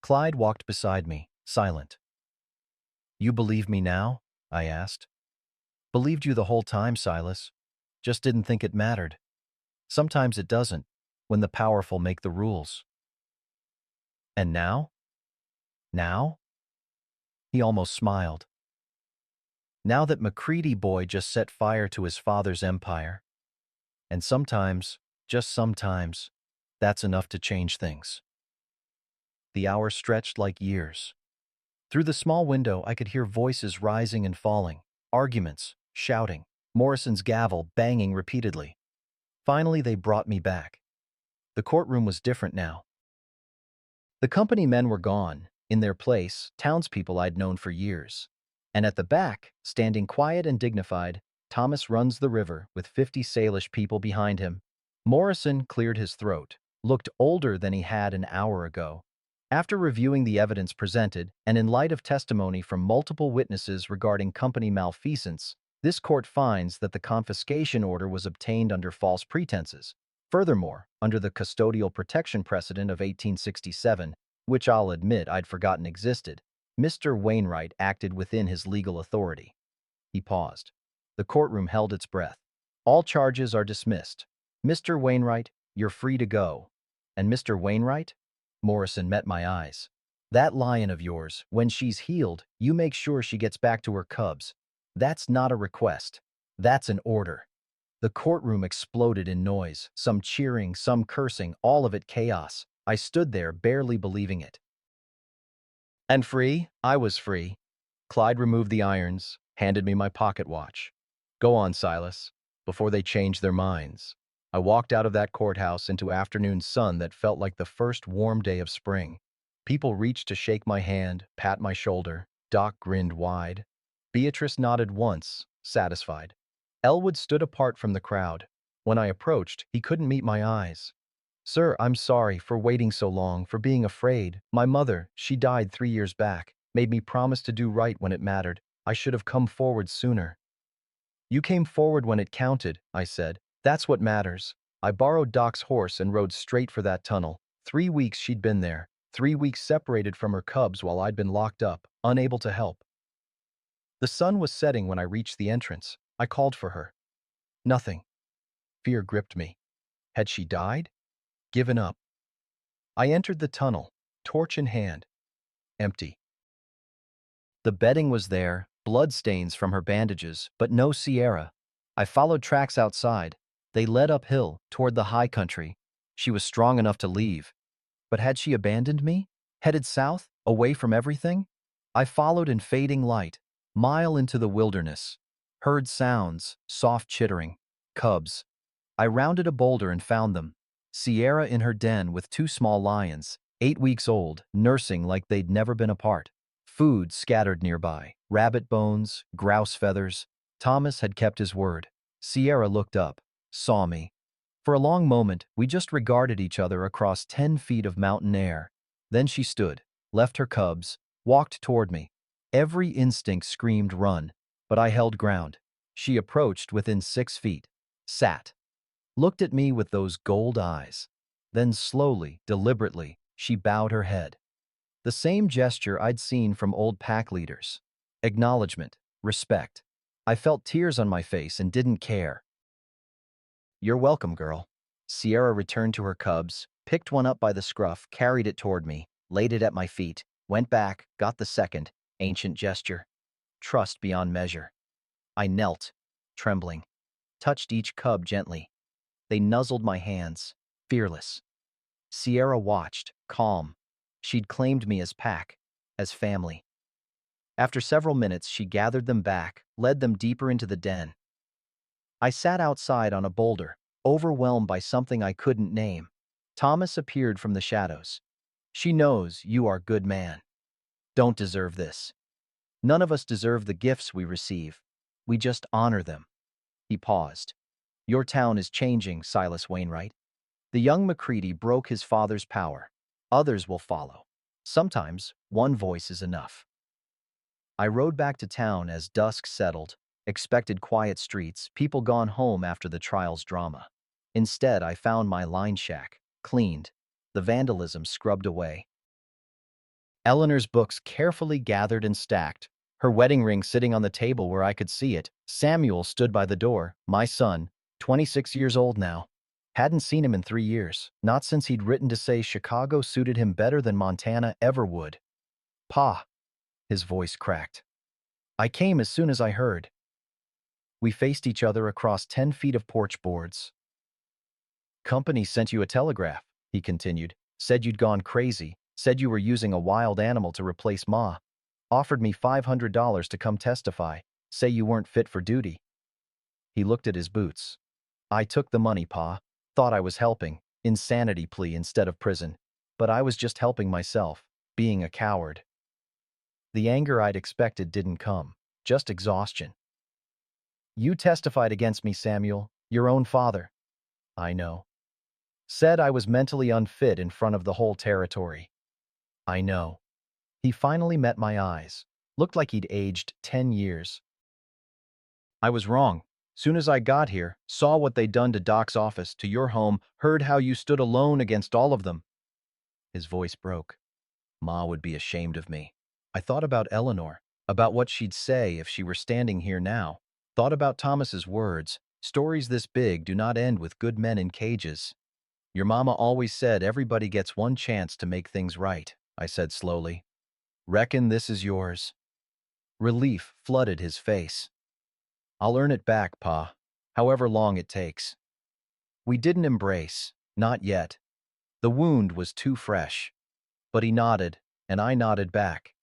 Clyde walked beside me, silent. You believe me now? I asked. Believed you the whole time, Silas. Just didn't think it mattered. Sometimes it doesn't, when the powerful make the rules. And now? Now? He almost smiled. Now that McCready boy just set fire to his father's empire. And sometimes, just sometimes, that's enough to change things. The hours stretched like years. Through the small window, I could hear voices rising and falling, arguments, shouting, Morrison's gavel banging repeatedly. Finally, they brought me back. The courtroom was different now. The company men were gone. In their place, townspeople I'd known for years. And at the back, standing quiet and dignified, Thomas runs the river with 50 Salish people behind him. Morrison cleared his throat, looked older than he had an hour ago. After reviewing the evidence presented, and in light of testimony from multiple witnesses regarding company malfeasance, this court finds that the confiscation order was obtained under false pretenses. Furthermore, under the custodial protection precedent of 1867, which I'll admit I'd forgotten existed, Mr. Wainwright acted within his legal authority. He paused. The courtroom held its breath. All charges are dismissed. Mr. Wainwright, you're free to go. And Mr. Wainwright? Morrison met my eyes. That lion of yours, when she's healed, you make sure she gets back to her cubs. That's not a request. That's an order. The courtroom exploded in noise, some cheering, some cursing, all of it chaos. I stood there, barely believing it. And free? I was free. Clyde removed the irons, handed me my pocket watch. Go on, Silas, before they change their minds. I walked out of that courthouse into afternoon sun that felt like the first warm day of spring. People reached to shake my hand, pat my shoulder. Doc grinned wide. Beatrice nodded once, satisfied. Elwood stood apart from the crowd. When I approached, he couldn't meet my eyes. Sir, I'm sorry for waiting so long, for being afraid. My mother, she died 3 years back, made me promise to do right when it mattered. I should have come forward sooner. You came forward when it counted, I said. That's what matters. I borrowed Doc's horse and rode straight for that tunnel. 3 weeks she'd been there. 3 weeks separated from her cubs while I'd been locked up, unable to help. The sun was setting when I reached the entrance. I called for her. Nothing. Fear gripped me. Had she died? Given up. I entered the tunnel, torch in hand. Empty. The bedding was there, blood stains from her bandages, but no Sierra. I followed tracks outside. They led uphill, toward the high country. She was strong enough to leave. But had she abandoned me? Headed south, away from everything? I followed in fading light, mile into the wilderness. Heard sounds, soft chittering. Cubs. I rounded a boulder and found them. Sierra in her den with 2 small lions, 8 weeks old, nursing like they'd never been apart. Food scattered nearby, rabbit bones, grouse feathers. Thomas had kept his word. Sierra looked up, saw me. For a long moment, we just regarded each other across 10 feet of mountain air. Then she stood, left her cubs, walked toward me. Every instinct screamed run, but I held ground. She approached within 6 feet, sat, looked at me with those gold eyes. Then slowly, deliberately, she bowed her head. The same gesture I'd seen from old pack leaders. Acknowledgement, respect. I felt tears on my face and didn't care. You're welcome, girl. Sierra returned to her cubs, picked one up by the scruff, carried it toward me, laid it at my feet, went back, got the second, ancient gesture. Trust beyond measure. I knelt, trembling, touched each cub gently. They nuzzled my hands, fearless. Sierra watched, calm. She'd claimed me as pack, as family. After several minutes, she gathered them back, led them deeper into the den. I sat outside on a boulder, overwhelmed by something I couldn't name. Thomas appeared from the shadows. She knows you are good man. Don't deserve this. None of us deserve the gifts we receive. We just honor them. He paused. Your town is changing, Silas Wainwright. The young McCready broke his father's power. Others will follow. Sometimes, one voice is enough. I rode back to town as dusk settled, expected quiet streets, people gone home after the trial's drama. Instead, I found my line shack, cleaned, the vandalism scrubbed away. Eleanor's books carefully gathered and stacked, her wedding ring sitting on the table where I could see it. Samuel stood by the door, my son, 26 years old now. Hadn't seen him in 3 years, not since he'd written to say Chicago suited him better than Montana ever would. Pa, his voice cracked. I came as soon as I heard. We faced each other across 10 feet of porch boards. Company sent you a telegraph, he continued. Said you'd gone crazy. Said you were using a wild animal to replace Ma. Offered me $500 to come testify. Say you weren't fit for duty. He looked at his boots. I took the money, Pa. Thought I was helping. Insanity plea instead of prison. But I was just helping myself. Being a coward. The anger I'd expected didn't come. Just exhaustion. You testified against me, Samuel. Your own father. I know. Said I was mentally unfit in front of the whole territory. I know. He finally met my eyes. Looked like he'd aged 10 years. I was wrong. Soon as I got here, saw what they'd done to Doc's office, to your home, heard how you stood alone against all of them. His voice broke. Ma would be ashamed of me. I thought about Eleanor, about what she'd say if she were standing here now. Thought about Thomas's words. Stories this big do not end with good men in cages. Your mama always said everybody gets one chance to make things right, I said slowly. Reckon this is yours. Relief flooded his face. I'll earn it back, Pa, however long it takes. We didn't embrace, not yet. The wound was too fresh. But he nodded, and I nodded back,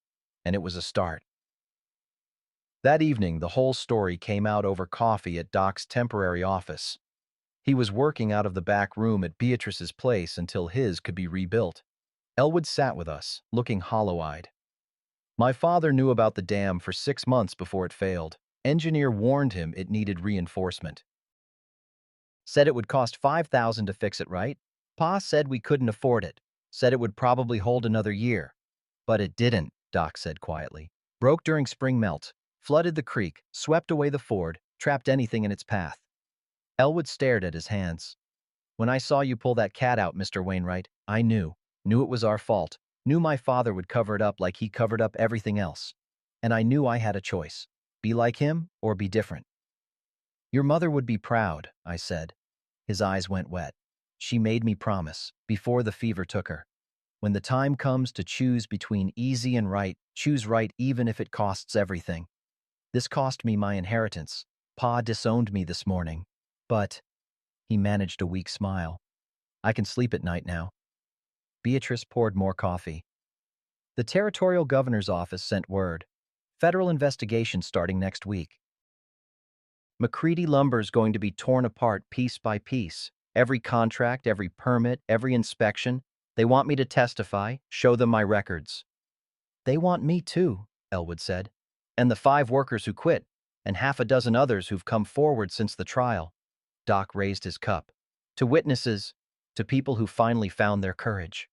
and it was a start. That evening, the whole story came out over coffee at Doc's temporary office. He was working out of the back room at Beatrice's place until his could be rebuilt. Elwood sat with us, looking hollow-eyed. My father knew about the dam for 6 months before it failed. Engineer warned him it needed reinforcement. Said it would cost $5,000 to fix it, right? Pa said we couldn't afford it. Said it would probably hold another year. But it didn't, Doc said quietly. Broke during spring melt, flooded the creek, swept away the ford, trapped anything in its path. Elwood stared at his hands. When I saw you pull that cat out, Mr. Wainwright, I knew it was our fault. Knew my father would cover it up like he covered up everything else. And I knew I had a choice. Be like him or be different. Your mother would be proud, I said. His eyes went wet. She made me promise, before the fever took her. When the time comes to choose between easy and right, choose right even if it costs everything. This cost me my inheritance. Pa disowned me this morning. But, he managed a weak smile. I can sleep at night now. Beatrice poured more coffee. The territorial governor's office sent word. Federal investigation starting next week. McCready Lumber's going to be torn apart piece by piece. Every contract, every permit, every inspection. They want me to testify, show them my records. They want me too, Elwood said. And the 5 workers who quit, and half a dozen others who've come forward since the trial. Doc raised his cup. To witnesses, to people who finally found their courage.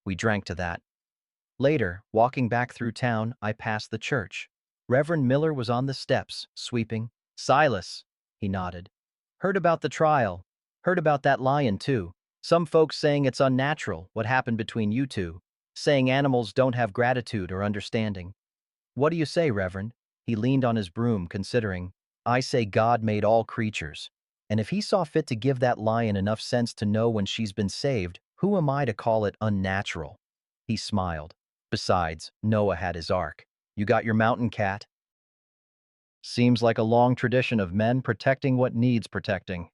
We drank to that. Later, walking back through town, I passed the church. Reverend Miller was on the steps, sweeping. Silas, he nodded. Heard about the trial. Heard about that lion, too. Some folks saying it's unnatural, what happened between you two. Saying animals don't have gratitude or understanding. What do you say, Reverend? He leaned on his broom, considering. I say God made all creatures. And if he saw fit to give that lion enough sense to know when she's been saved, who am I to call it unnatural? He smiled. Besides, Noah had his ark. You got your mountain cat? Seems like a long tradition of men protecting what needs protecting.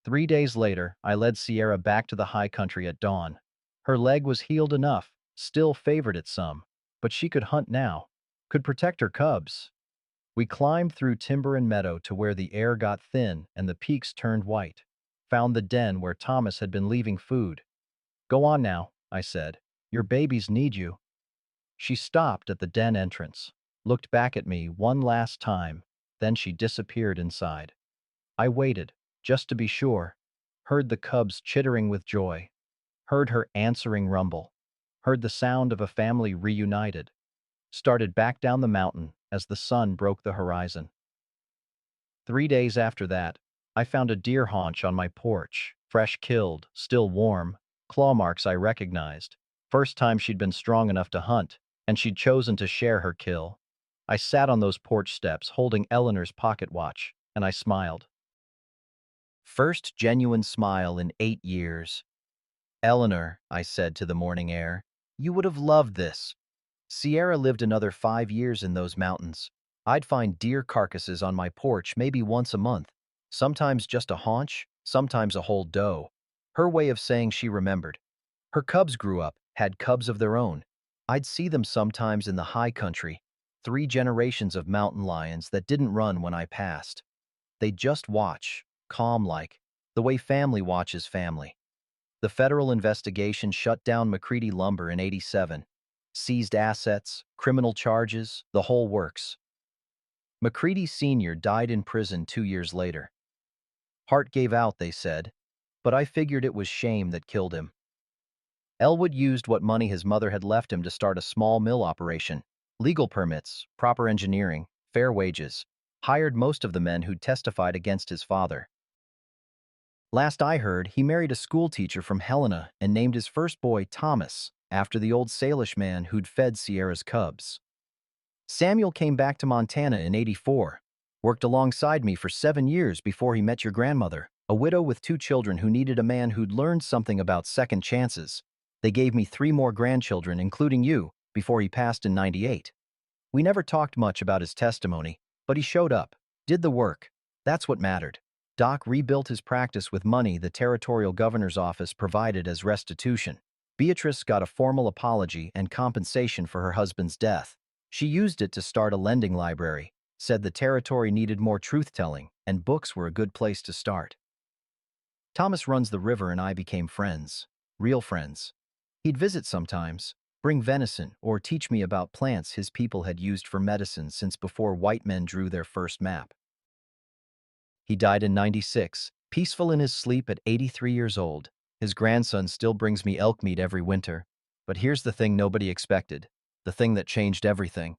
3 days later, I led Sierra back to the high country at dawn. Her leg was healed enough, still favored it some, but she could hunt now, could protect her cubs. We climbed through timber and meadow to where the air got thin and the peaks turned white. Found the den where Thomas had been leaving food. Go on now, I said. Your babies need you. She stopped at the den entrance, looked back at me one last time, then she disappeared inside. I waited, just to be sure. Heard the cubs chittering with joy. Heard her answering rumble. Heard the sound of a family reunited. Started back down the mountain as the sun broke the horizon. 3 days after that, I found a deer haunch on my porch, fresh killed, still warm, claw marks I recognized. First time she'd been strong enough to hunt, and she'd chosen to share her kill. I sat on those porch steps holding Eleanor's pocket watch, and I smiled. First genuine smile in 8 years. Eleanor, I said to the morning air, you would have loved this. Sierra lived another 5 years in those mountains. I'd find deer carcasses on my porch maybe once a month, sometimes just a haunch, sometimes a whole doe. Her way of saying she remembered. Her cubs grew up, had cubs of their own. I'd see them sometimes in the high country, 3 generations of mountain lions that didn't run when I passed. They'd just watch, calm like, the way family watches family. The federal investigation shut down McCready Lumber in '87. Seized assets, criminal charges, the whole works. McCready Sr. died in prison 2 years later. Heart gave out, they said, but I figured it was shame that killed him. Elwood used what money his mother had left him to start a small mill operation. Legal permits, proper engineering, fair wages. Hired most of the men who'd testified against his father. Last I heard, he married a schoolteacher from Helena and named his first boy Thomas, after the old Salish man who'd fed Sierra's cubs. Samuel came back to Montana in '84, worked alongside me for 7 years before he met your grandmother, a widow with 2 children who needed a man who'd learned something about second chances. They gave me 3 more grandchildren, including you, before he passed in '98. We never talked much about his testimony, but he showed up, did the work. That's what mattered. Doc rebuilt his practice with money the territorial governor's office provided as restitution. Beatrice got a formal apology and compensation for her husband's death. She used it to start a lending library, said the territory needed more truth-telling, and books were a good place to start. Thomas runs the river and I became friends. Real friends. He'd visit sometimes, bring venison, or teach me about plants his people had used for medicine since before white men drew their first map. He died in '96, peaceful in his sleep at 83 years old. His grandson still brings me elk meat every winter. But here's the thing nobody expected, the thing that changed everything.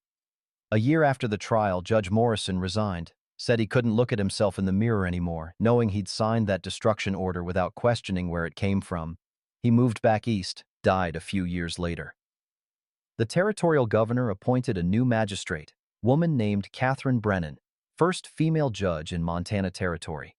A year after the trial, Judge Morrison resigned, said he couldn't look at himself in the mirror anymore, knowing he'd signed that destruction order without questioning where it came from. He moved back east, died a few years later. The territorial governor appointed a new magistrate, woman named Catherine Brennan, first female judge in Montana Territory.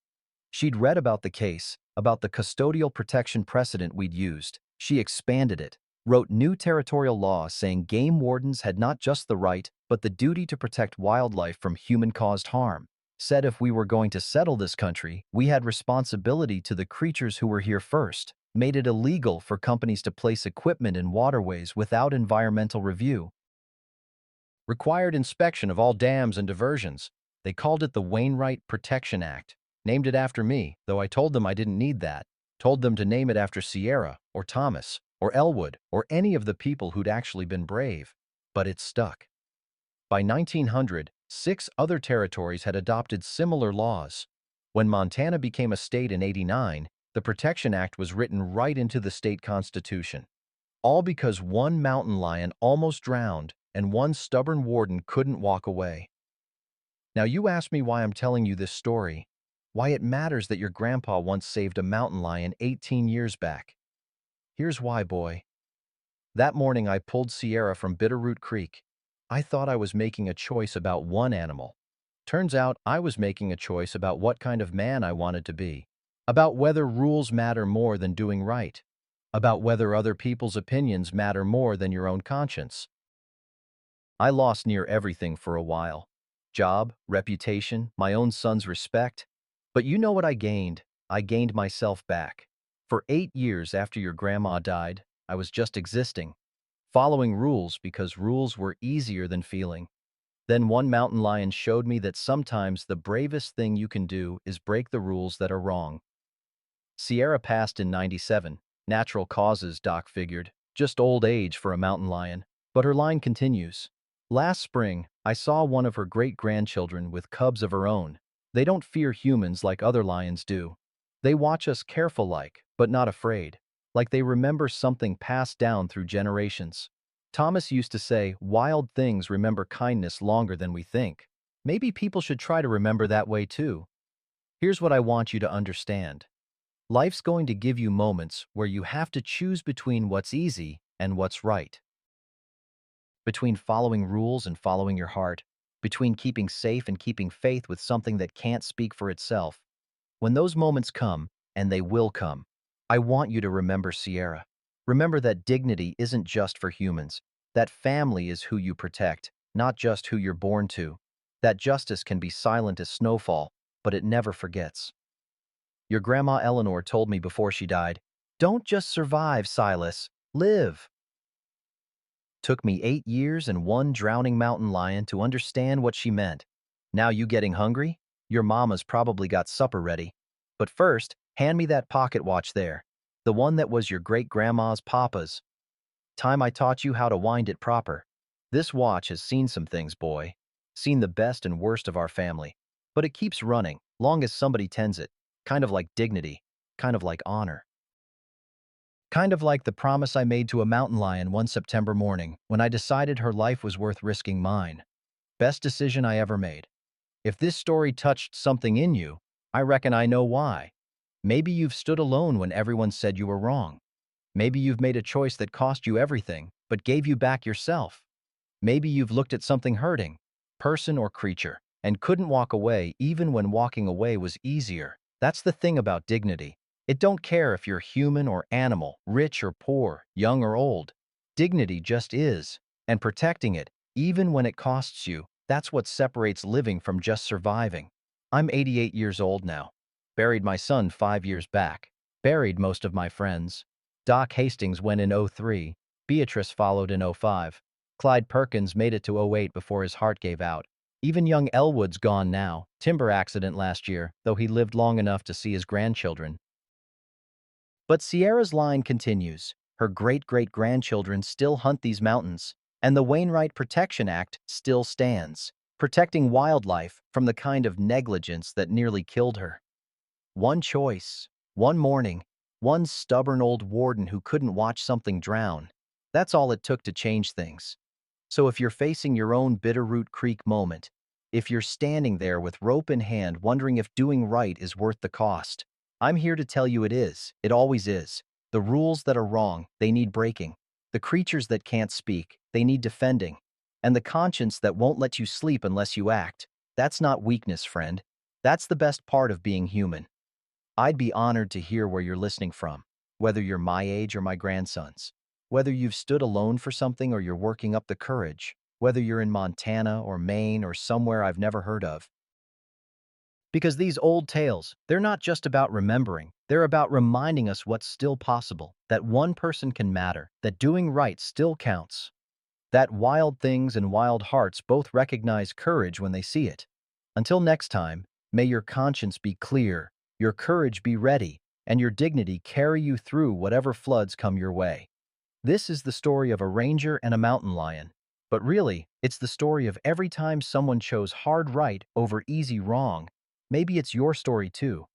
She'd read about the case, about the custodial protection precedent we'd used. She expanded it, wrote new territorial laws saying game wardens had not just the right, but the duty to protect wildlife from human-caused harm. Said if we were going to settle this country, we had responsibility to the creatures who were here first. Made it illegal for companies to place equipment in waterways without environmental review. Required inspection of all dams and diversions. They called it the Wainwright Protection Act. Named it after me, though I told them I didn't need that. Told them to name it after Sierra, or Thomas, or Elwood, or any of the people who'd actually been brave. But it stuck. By 1900, 6 other territories had adopted similar laws. When Montana became a state in '89, the Protection Act was written right into the state constitution. All because one mountain lion almost drowned and one stubborn warden couldn't walk away. Now you ask me why I'm telling you this story, why it matters that your grandpa once saved a mountain lion 18 years back. Here's why, boy. That morning I pulled Sierra from Bitterroot Creek. I thought I was making a choice about one animal. Turns out I was making a choice about what kind of man I wanted to be. About whether rules matter more than doing right. About whether other people's opinions matter more than your own conscience. I lost near everything for a while. Job, reputation, my own son's respect. But you know what I gained? I gained myself back. For 8 years after your grandma died, I was just existing. Following rules because rules were easier than feeling. Then one mountain lion showed me that sometimes the bravest thing you can do is break the rules that are wrong. Sierra passed in '97. Natural causes, Doc figured. Just old age for a mountain lion. But her line continues. Last spring, I saw one of her great-grandchildren with cubs of her own. They don't fear humans like other lions do. They watch us careful like, but not afraid. Like they remember something passed down through generations. Thomas used to say, wild things remember kindness longer than we think. Maybe people should try to remember that way too. Here's what I want you to understand. Life's going to give you moments where you have to choose between what's easy and what's right. Between following rules and following your heart. Between keeping safe and keeping faith with something that can't speak for itself. When those moments come, and they will come, I want you to remember Sierra. Remember that dignity isn't just for humans. That family is who you protect, not just who you're born to. That justice can be silent as snowfall, but it never forgets. Your grandma Eleanor told me before she died, "Don't just survive, Silas, live." Took me 8 years and one drowning mountain lion to understand what she meant. Now you getting hungry? Your mama's probably got supper ready. But first, hand me that pocket watch there. The one that was your great-grandma's papa's. Time I taught you how to wind it proper. This watch has seen some things, boy. Seen the best and worst of our family. But it keeps running, long as somebody tends it. Kind of like dignity. Kind of like honor. Kind of like the promise I made to a mountain lion one September morning when I decided her life was worth risking mine. Best decision I ever made. If this story touched something in you, I reckon I know why. Maybe you've stood alone when everyone said you were wrong. Maybe you've made a choice that cost you everything, but gave you back yourself. Maybe you've looked at something hurting, person or creature, and couldn't walk away even when walking away was easier. That's the thing about dignity. It don't care if you're human or animal, rich or poor, young or old. Dignity just is, and protecting it, even when it costs you, that's what separates living from just surviving. I'm 88 years old now. Buried my son 5 years back. Buried most of my friends. Doc Hastings went in '03. Beatrice followed in '05. Clyde Perkins made it to '08 before his heart gave out. Even young Elwood's gone now. Timber accident last year, though he lived long enough to see his grandchildren. But Sierra's line continues. Her great-great-grandchildren still hunt these mountains, and the Wainwright Protection Act still stands, protecting wildlife from the kind of negligence that nearly killed her. One choice, one morning, one stubborn old warden who couldn't watch something drown. That's all it took to change things. So if you're facing your own Bitterroot Creek moment, if you're standing there with rope in hand wondering if doing right is worth the cost, I'm here to tell you it is. It always is. The rules that are wrong, they need breaking. The creatures that can't speak, they need defending. And the conscience that won't let you sleep unless you act. That's not weakness, friend. That's the best part of being human. I'd be honored to hear where you're listening from, whether you're my age or my grandson's, whether you've stood alone for something or you're working up the courage, whether you're in Montana or Maine or somewhere I've never heard of. Because these old tales, they're not just about remembering, they're about reminding us what's still possible, that one person can matter, that doing right still counts, that wild things and wild hearts both recognize courage when they see it. Until next time, may your conscience be clear, your courage be ready, and your dignity carry you through whatever floods come your way. This is the story of a ranger and a mountain lion. But really, it's the story of every time someone chose hard right over easy wrong. Maybe it's your story too.